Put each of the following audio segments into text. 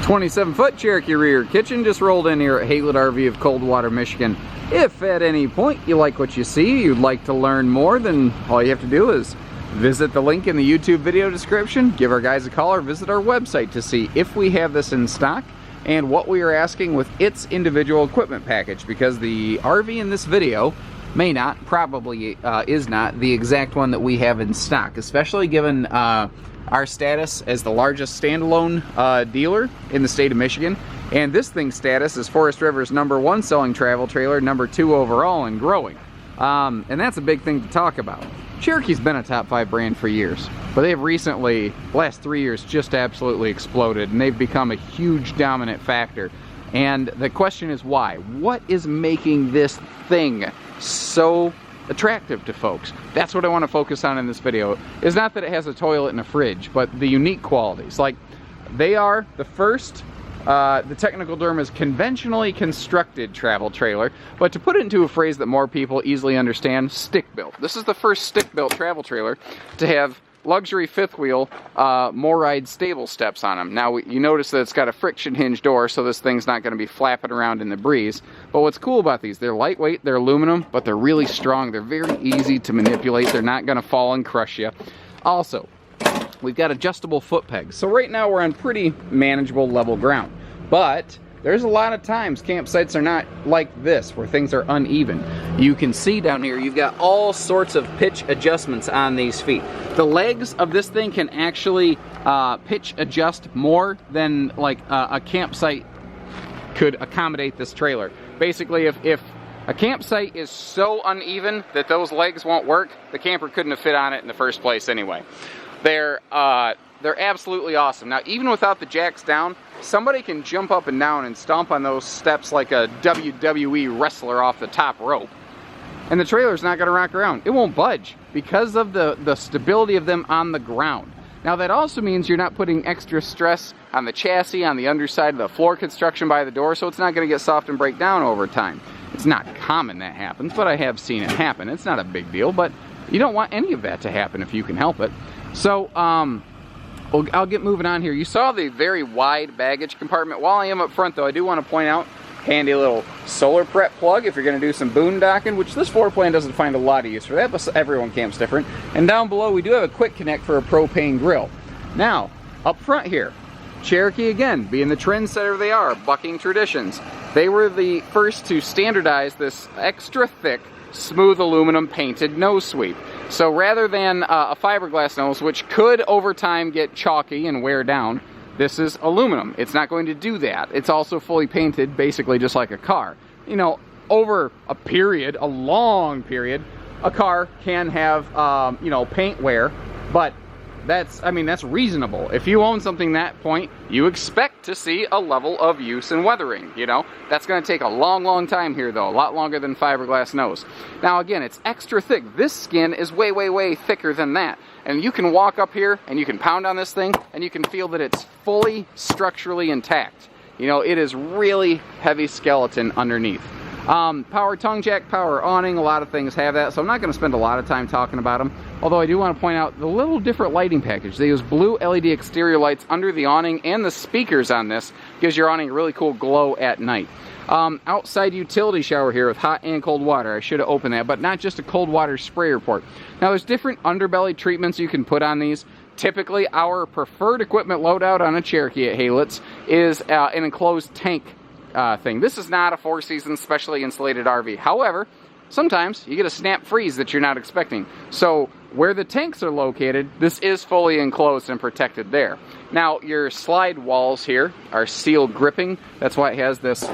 27-foot Cherokee rear kitchen just rolled in here at HaylettRV of Coldwater, Michigan. If at any point you like what you see, you'd like to learn more, then all you have to do is visit the link in the YouTube video description, give our guys a call, or visit our website to see if we have this in stock and what we are asking with its individual equipment package, because the RV in this video may not, probably is not, the exact one that we have in stock, especially given our status as the largest standalone dealer in the state of Michigan. And this thing's status is Forest River's #1 selling travel trailer, #2 overall, and growing. And that's a big thing to talk about. Cherokee's been a top 5 brand for years, but they've recently, last 3 years, just absolutely exploded, and they've become a huge dominant factor. And the question is why? What is making this thing so attractive to folks? That's what I want to focus on in this video. It's not that it has a toilet and a fridge, but the unique qualities. Like, they are the first, the technical term is conventionally constructed travel trailer, but to put it into a phrase that more people easily understand, stick-built. This is the first stick-built travel trailer to have luxury fifth wheel MORryde stable steps on them. Now you notice that it's got a friction hinge door, so this thing's not going to be flapping around in the breeze. But what's cool about these, they're lightweight, they're aluminum, but they're really strong. They're very easy to manipulate. They're not going to fall and crush you. Also, we've got adjustable foot pegs. So right now we're on pretty manageable level ground. But there's a lot of times campsites are not like this, where things are uneven. You can see down here, you've got all sorts of pitch adjustments on these feet. The legs of this thing can actually pitch adjust more than like a campsite could accommodate this trailer. Basically, if a campsite is so uneven that those legs won't work, the camper couldn't have fit on it in the first place anyway. They're absolutely awesome. Now, even without the jacks down, somebody can jump up and down and stomp on those steps like a WWE wrestler off the top rope. And the trailer's not going to rock around. It won't budge because of the stability of them on the ground. Now, that also means you're not putting extra stress on the chassis, on the underside of the floor construction by the door, so it's not going to get soft and break down over time. It's not common that happens, but I have seen it happen. It's not a big deal, but you don't want any of that to happen if you can help it. So, I'll get moving on here. You saw the very wide baggage compartment. While I am up front, though, I do want to point out handy little solar prep plug if you're going to do some boondocking, which this floor plan doesn't find a lot of use for that, but everyone camps different. And down below, we do have a quick connect for a propane grill. Now, up front here, Cherokee, again, being the trendsetter they are, bucking traditions. They were the first to standardize this extra thick, smooth aluminum painted nose sweep. So rather than a fiberglass nose, which could over time get chalky and wear down, this is aluminum. It's not going to do that. It's also fully painted, basically just like a car. You know, over a period, a long period, a car can have, you know, paint wear, but that's reasonable. If you own something that point, you expect to see a level of use and weathering, you know. That's going to take a long time here, though. A lot longer than fiberglass nose. Now, again, it's extra thick. This skin is way thicker than that. And you can walk up here and you can pound on this thing and you can feel that it's fully structurally intact. You know, it is really heavy skeleton underneath. Power tongue jack, power awning, a lot of things have that, so I'm not going to spend a lot of time talking about them. Although I do want to point out the little different lighting package. They use blue LED exterior lights under the awning, and the speakers on this gives your awning a really cool glow at night. Outside utility shower here with hot and cold water. I should have opened that, but not just a cold water sprayer port. Now, there's different underbelly treatments you can put on these. Typically, our preferred equipment loadout on a Cherokee at Haylett's is an enclosed tank thing. This is not a 4-season specially insulated RV. However, sometimes you get a snap freeze that you're not expecting. So where the tanks are located, this is fully enclosed and protected there. Now, your slide walls here are seal gripping. That's why it has this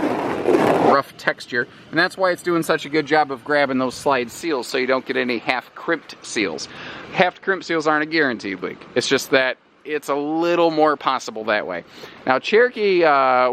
rough texture, and that's why it's doing such a good job of grabbing those slide seals so you don't get any half-crimped seals. Half-crimped seals aren't a guaranteed leak. It's just that it's a little more possible that way. Now, Cherokee,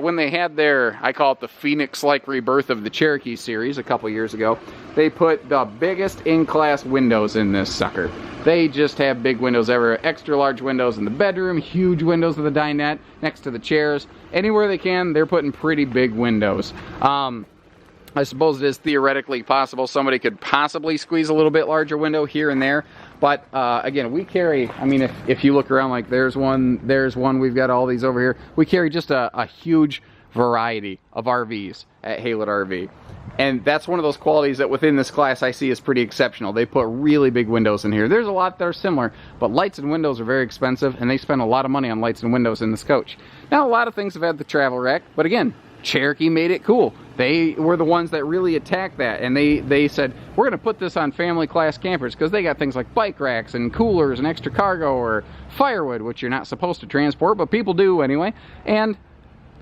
when they had their, I call it the Phoenix-like rebirth of the Cherokee series a couple years ago, they put the biggest in-class windows in this sucker. They just have big windows everywhere. Extra large windows in the bedroom, huge windows in the dinette, next to the chairs. Anywhere they can, they're putting pretty big windows. I suppose it is theoretically possible somebody could possibly squeeze a little bit larger window here and there, But again, we carry, I mean, if you look around, like there's one, we've got all these over here. We carry just a huge variety of RVs at HaylettRV. And that's one of those qualities that within this class I see is pretty exceptional. They put really big windows in here. There's a lot that are similar, but lights and windows are very expensive, and they spend a lot of money on lights and windows in this coach. Now, a lot of things have had the travel rack, but again, Cherokee made it cool. They were the ones that really attacked that, and they said, we're going to put this on family class campers, because they got things like bike racks and coolers and extra cargo or firewood, which you're not supposed to transport, but people do anyway. And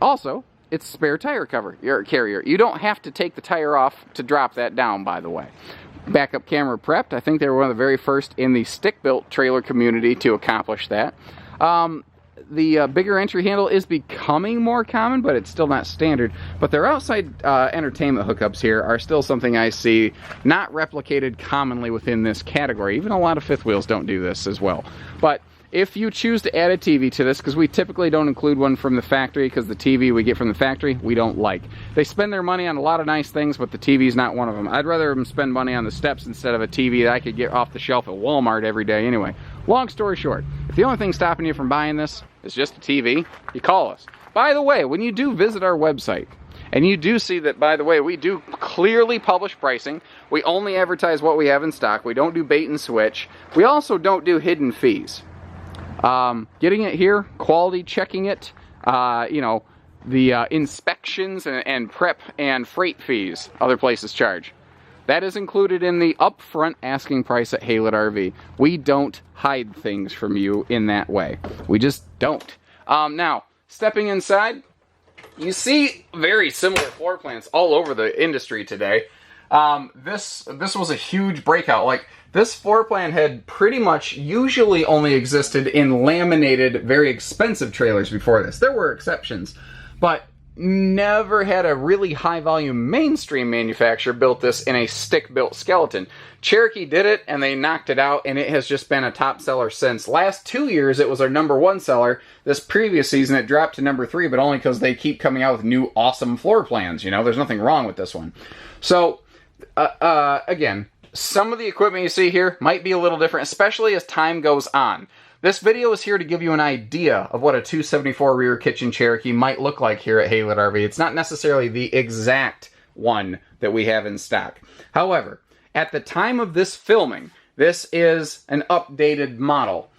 also, it's a spare tire carrier. You don't have to take the tire off to drop that down, by the way. Backup camera prepped. I think they were one of the very first in the stick-built trailer community to accomplish that. The bigger entry handle is becoming more common, but it's still not standard. But their outside entertainment hookups here are still something I see not replicated commonly within this category. Even a lot of fifth wheels don't do this as well. But if you choose to add a TV to this, because we typically don't include one from the factory, because the TV we get from the factory we don't like. They spend their money on a lot of nice things, but the TV is not one of them. I'd rather them spend money on the steps instead of a TV that I could get off the shelf at Walmart every day anyway. Long story short, if the only thing stopping you from buying this is just a TV, you call us. By the way, when you do visit our website, and you do see that, by the way, we do clearly publish pricing. We only advertise what we have in stock. We don't do bait and switch. We also don't do hidden fees. Getting it here, quality checking it, you know, the inspections and prep and freight fees other places charge. That is included in the upfront asking price at HaylettRV. We don't hide things from you in that way. We just don't. Now, stepping inside, you see very similar floor plans all over the industry today. This was a huge breakout. Like, this floor plan had pretty much usually only existed in laminated, very expensive trailers before this. There were exceptions, but never had a really high volume mainstream manufacturer built this in a stick-built skeleton. Cherokee did it, and they knocked it out, and it has just been a top seller since. Last 2 years, it was our #1 seller. This previous season, it dropped to #3, but only because they keep coming out with new awesome floor plans. You know, there's nothing wrong with this one. So, again, some of the equipment you see here might be a little different, especially as time goes on. This video is here to give you an idea of what a 274 rear kitchen Cherokee might look like here at HaylettRV. It's not necessarily the exact one that we have in stock. However, at the time of this filming, this is an updated model.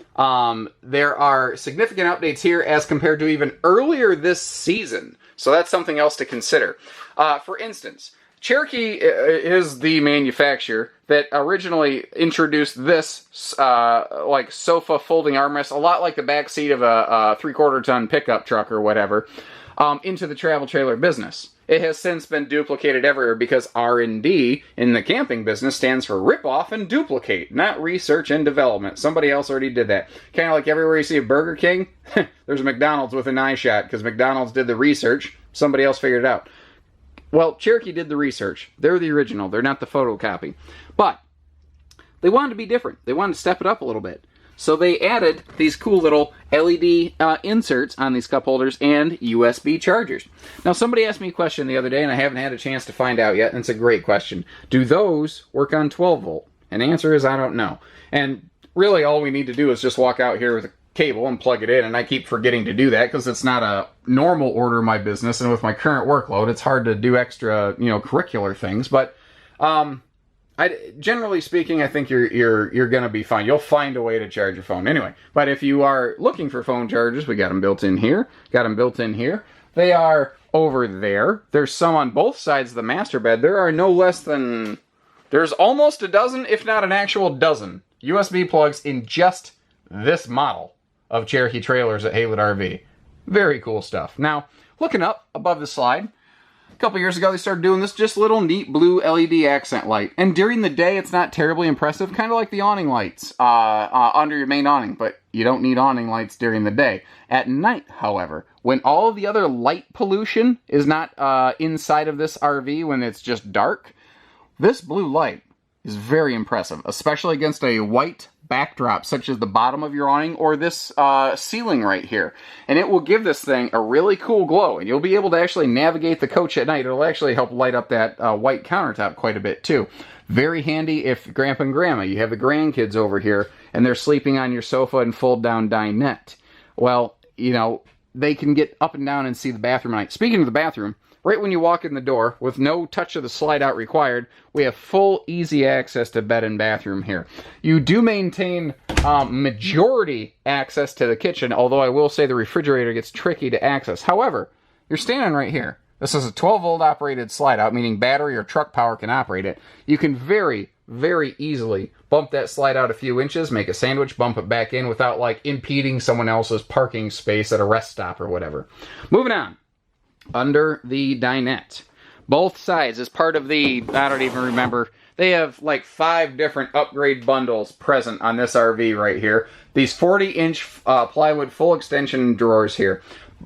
There are significant updates here as compared to even earlier this season. So that's something else to consider. For instance, Cherokee is the manufacturer that originally introduced this like sofa folding armrest, a lot like the back seat of a 3/4 ton pickup truck or whatever, into the travel trailer business. It has since been duplicated everywhere because R&D in the camping business stands for rip off and duplicate, not research and development. Somebody else already did that. Kind of like everywhere you see a Burger King, there's a McDonald's with an eye shot because McDonald's did the research, somebody else figured it out. Well, Cherokee did the research. They're the original. They're not the photocopy. But they wanted to be different. They wanted to step it up a little bit. So they added these cool little LED inserts on these cup holders and USB chargers. Now, somebody asked me a question the other day, and I haven't had a chance to find out yet, and it's a great question. Do those work on 12 volt? And the answer is I don't know. And really all we need to do is just walk out here with a cable and plug it in, and I keep forgetting to do that because it's not a normal order of my business, and with my current workload it's hard to do extra, you know, curricular things. But generally speaking, I think you're gonna be fine. You'll find a way to charge your phone anyway. But if you are looking for phone chargers, we got them built in here, got them built in here. They are over there. There's some on both sides of the master bed. There are no less than, there's almost a dozen, if not an actual dozen USB plugs in just this model of Cherokee trailers at HaylettRV. Very cool stuff. Now, looking up above the slide, a couple years ago they started doing this just little neat blue LED accent light. And during the day it's not terribly impressive, kind of like the awning lights under your main awning, but you don't need awning lights during the day. At night, however, when all of the other light pollution is not inside of this RV, when it's just dark, this blue light is very impressive, especially against a white backdrop, such as the bottom of your awning or this ceiling right here. And it will give this thing a really cool glow, and you'll be able to actually navigate the coach at night. It'll actually help light up that white countertop quite a bit too. Very handy if Grandpa and Grandma, you have the grandkids over here, and they're sleeping on your sofa and fold-down dinette. Well, you know, they can get up and down and see the bathroom at night. Speaking of the bathroom, right when you walk in the door, with no touch of the slide-out required, we have full, easy access to bed and bathroom here. You do maintain majority access to the kitchen, although I will say the refrigerator gets tricky to access. However, you're standing right here. This is a 12-volt operated slide-out, meaning battery or truck power can operate it. You can very, very easily bump that slide-out a few inches, make a sandwich, bump it back in without, like, impeding someone else's parking space at a rest stop or whatever. Moving on. Under the dinette. Both sides, as part of the, I don't even remember, they have like 5 different upgrade bundles present on this RV right here. These 40-inch plywood full extension drawers here.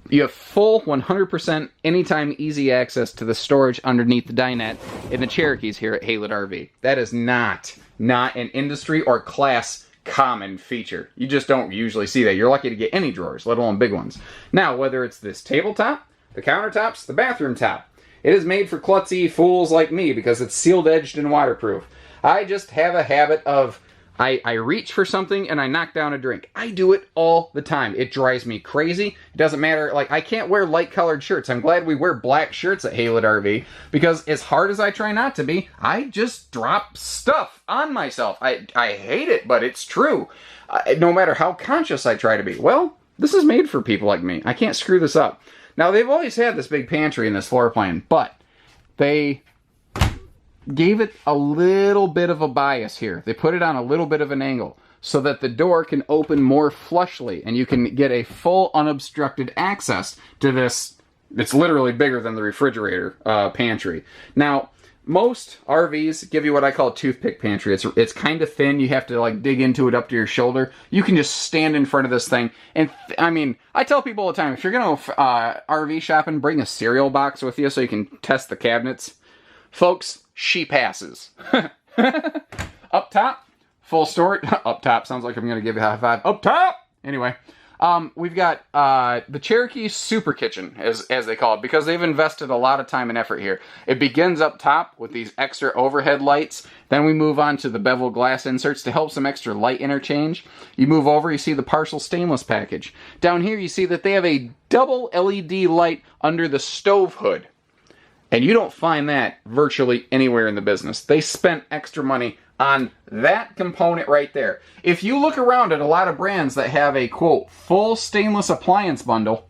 You have full 100% anytime easy access to the storage underneath the dinette in the Cherokees here at HaylettRV. That is not an industry or class common feature. You just don't usually see that. You're lucky to get any drawers, let alone big ones. Now, whether it's this tabletop, the countertops, the bathroom top, it is made for klutzy fools like me because it's sealed edged and waterproof. I just have a habit of I reach for something and I knock down a drink. I do it all the time. It drives me crazy. It doesn't matter. Like, I can't wear light colored shirts. I'm glad we wear black shirts at HaylettRV because as hard as I try not to be, I just drop stuff on myself. I hate it, but it's true. No matter how conscious I try to be. Well, this is made for people like me. I can't screw this up. Now, they've always had this big pantry in this floor plan, but they gave it a little bit of a bias here. They put it on a little bit of an angle so that the door can open more flushly and you can get a full unobstructed access to this. It's literally bigger than the refrigerator pantry. Now, most RVs give you what I call a toothpick pantry. It's kind of thin. You have to like dig into it up to your shoulder. You can just stand in front of this thing. And I mean, I tell people all the time, if you're going to RV shopping, bring a cereal box with you so you can test the cabinets. Folks, she passes. Up top, full storage. Up top, sounds like I'm going to give you a high five. Up top! Anyway, we've got the Cherokee Super Kitchen, as they call it, because they've invested a lot of time and effort here. It begins up top with these extra overhead lights. Then we move on to the bevel glass inserts to help some extra light interchange. You move over, you see the partial stainless package. Down here, you see that they have a double LED light under the stove hood. And you don't find that virtually anywhere in the business. They spent extra money on that component right there. If you look around at a lot of brands that have a, quote, full stainless appliance bundle,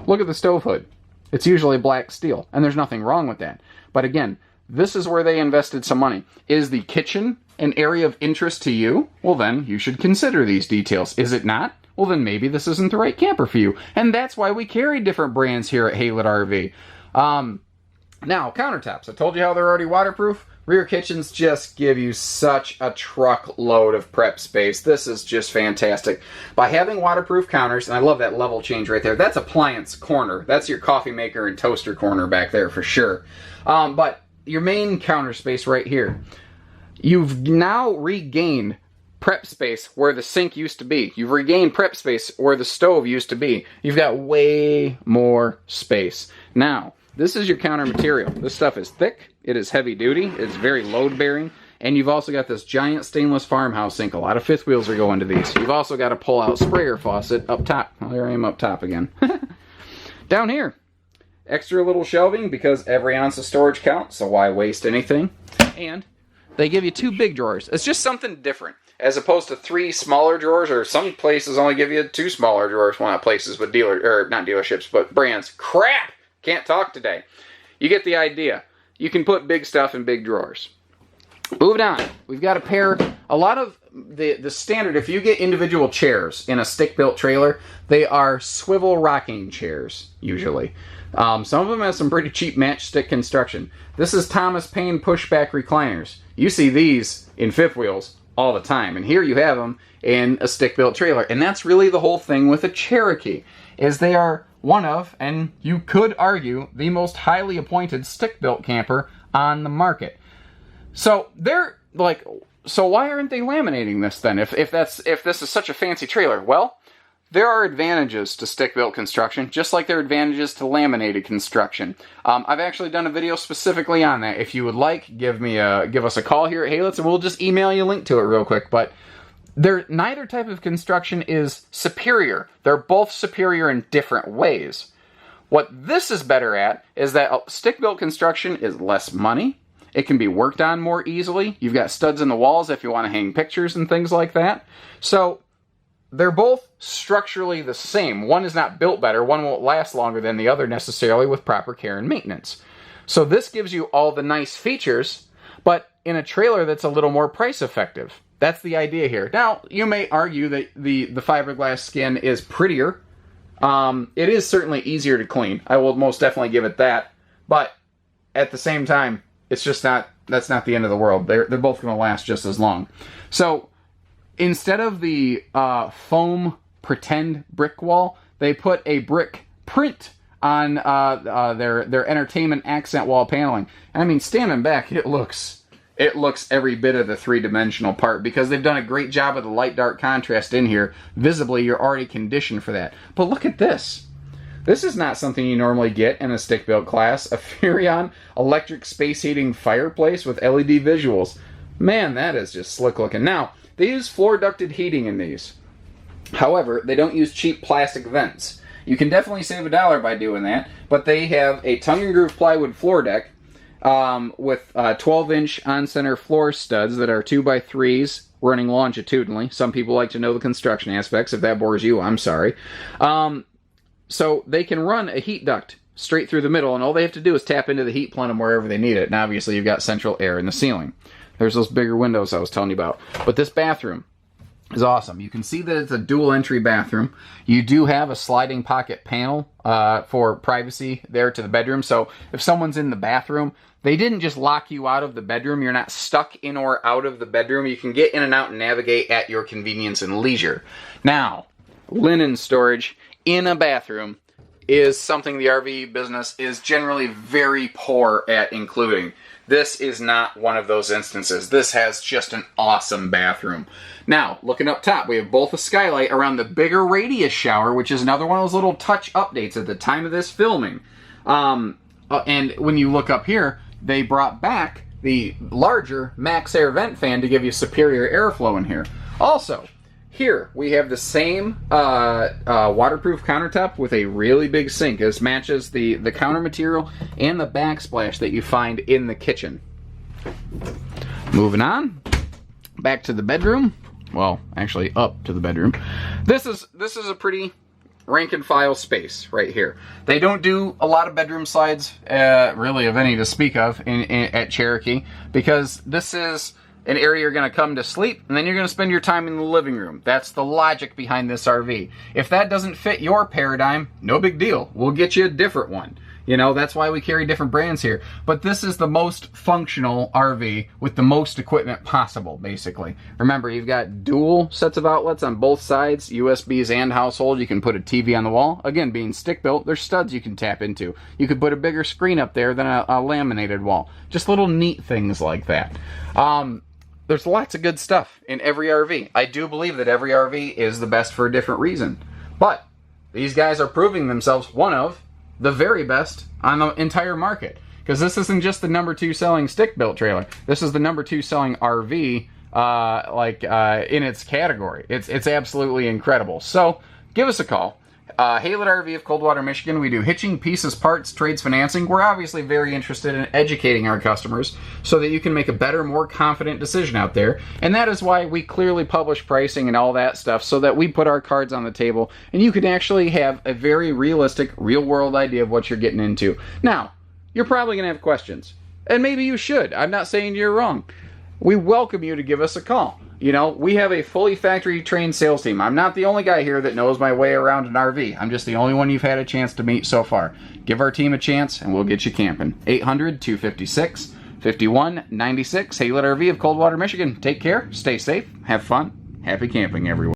look at the stove hood. It's usually black steel, and there's nothing wrong with that. But again, this is where they invested some money. Is the kitchen an area of interest to you? Well, then you should consider these details. Is it not? Well, then maybe this isn't the right camper for you. And that's why we carry different brands here at HaylettRV. Now, countertops. I told you how they're already waterproof. Rear kitchens just give you such a truckload of prep space. This is just fantastic. By having waterproof counters, and I love that level change right there, that's appliance corner. That's your coffee maker and toaster corner back there for sure. But your main counter space right here, you've now regained prep space where the sink used to be. You've regained prep space where the stove used to be. You've got way more space. Now, this is your counter material. This stuff is thick, it is heavy duty, it's very load bearing, and you've also got this giant stainless farmhouse sink. A lot of fifth wheels are going to these. You've also got a pull out sprayer faucet up top. Well, there I am up top again. Down here, extra little shelving because every ounce of storage counts, so why waste anything? And they give you 2 big drawers. It's just something different. As opposed to 3 smaller drawers, or some places only give you 2 smaller drawers. Well, not places, but not dealerships, but brands. Crap! Can't talk today. You get the idea. You can put big stuff in big drawers. Moving on. We've got a lot of the standard, if you get individual chairs in a stick-built trailer, they are swivel rocking chairs, usually. Some of them have some pretty cheap matchstick construction. This is Thomas Paine pushback recliners. You see these in fifth wheels all the time, and here you have them in a stick-built trailer. And that's really the whole thing with a Cherokee, is they are one of, and you could argue, the most highly appointed stick-built camper on the market. So they're like, So why aren't they laminating this then? If this is such a fancy trailer? Well, there are advantages to stick-built construction, just like there are advantages to laminated construction. I've actually done a video specifically on that. If you would like, give us a call here at Haylett's, and we'll just email you a link to it real quick. But neither type of construction is superior. They're both superior in different ways. What this is better at is that stick-built construction is less money. It can be worked on more easily. You've got studs in the walls if you want to hang pictures and things like that. So they're both structurally the same. One is not built better. One won't last longer than the other necessarily with proper care and maintenance. So this gives you all the nice features, but in a trailer that's a little more price effective. That's the idea here. Now, you may argue that the fiberglass skin is prettier. It is certainly easier to clean. I will most definitely give it that. But at the same time, it's just not, that's not the end of the world. They're both going to last just as long. So instead of the foam pretend brick wall, they put a brick print on their entertainment accent wall paneling. And I mean, standing back, it looks every bit of the three-dimensional part because they've done a great job of the light-dark contrast in here. Visibly, you're already conditioned for that. But look at this. This is not something you normally get in a stick-built class. A Furrion electric space heating fireplace with LED visuals. Man, that is just slick looking. Now, they use floor ducted heating in these. However, they don't use cheap plastic vents. You can definitely save $1 by doing that, but they have a tongue and groove plywood floor deck with 12-inch on-center floor studs that are 2x3s running longitudinally. Some people like to know the construction aspects. If that bores you, I'm sorry. So they can run a heat duct straight through the middle, and all they have to do is tap into the heat plenum wherever they need it. And obviously, you've got central air in the ceiling. There's those bigger windows I was telling you about. But this bathroom is awesome. You can see that it's a dual entry bathroom. You do have a sliding pocket panel for privacy there to the bedroom. So if someone's in the bathroom, they didn't just lock you out of the bedroom. You're not stuck in or out of the bedroom. You can get in and out and navigate at your convenience and leisure. Now, linen storage in a bathroom is something the RV business is generally very poor at including. This is not one of those instances. This has just an awesome bathroom. Now, looking up top, we have both a skylight around the bigger radius shower, which is another one of those little touch updates at the time of this filming. And when you look up here, they brought back the larger max air vent fan to give you superior airflow in here. Also, here we have the same waterproof countertop with a really big sink. This matches the counter material and the backsplash that you find in the kitchen. Moving on, back to the bedroom. Well, actually up to the bedroom. This is a pretty rank and file space right here. They don't do a lot of bedroom slides, really of any to speak of at Cherokee, because this is an area you're going to come to sleep, and then you're going to spend your time in the living room. That's the logic behind this RV. If that doesn't fit your paradigm, no big deal. We'll get you a different one. You know, that's why we carry different brands here. But this is the most functional RV with the most equipment possible, basically. Remember, you've got dual sets of outlets on both sides, USBs and household. You can put a TV on the wall. Again, being stick-built, there's studs you can tap into. You could put a bigger screen up there than a laminated wall. Just little neat things like that. There's lots of good stuff in every RV. I do believe that every RV is the best for a different reason. But these guys are proving themselves one of the very best on the entire market. Because this isn't just the #2 selling stick-built trailer. This is the #2 selling RV in its category. It's absolutely incredible. So give us a call. HaylettRV of Coldwater, Michigan. We do hitching, pieces, parts, trades, financing. We're obviously very interested in educating our customers so that you can make a better, more confident decision out there. And that is why we clearly publish pricing and all that stuff so that we put our cards on the table and you can actually have a very realistic, real-world idea of what you're getting into. Now, you're probably going to have questions. And maybe you should. I'm not saying you're wrong. We welcome you to give us a call. You know, we have a fully factory-trained sales team. I'm not the only guy here that knows my way around an RV. I'm just the only one you've had a chance to meet so far. Give our team a chance, and we'll get you camping. 800-256-5196. HaylettRV of Coldwater, Michigan. Take care, stay safe, have fun, happy camping, everyone.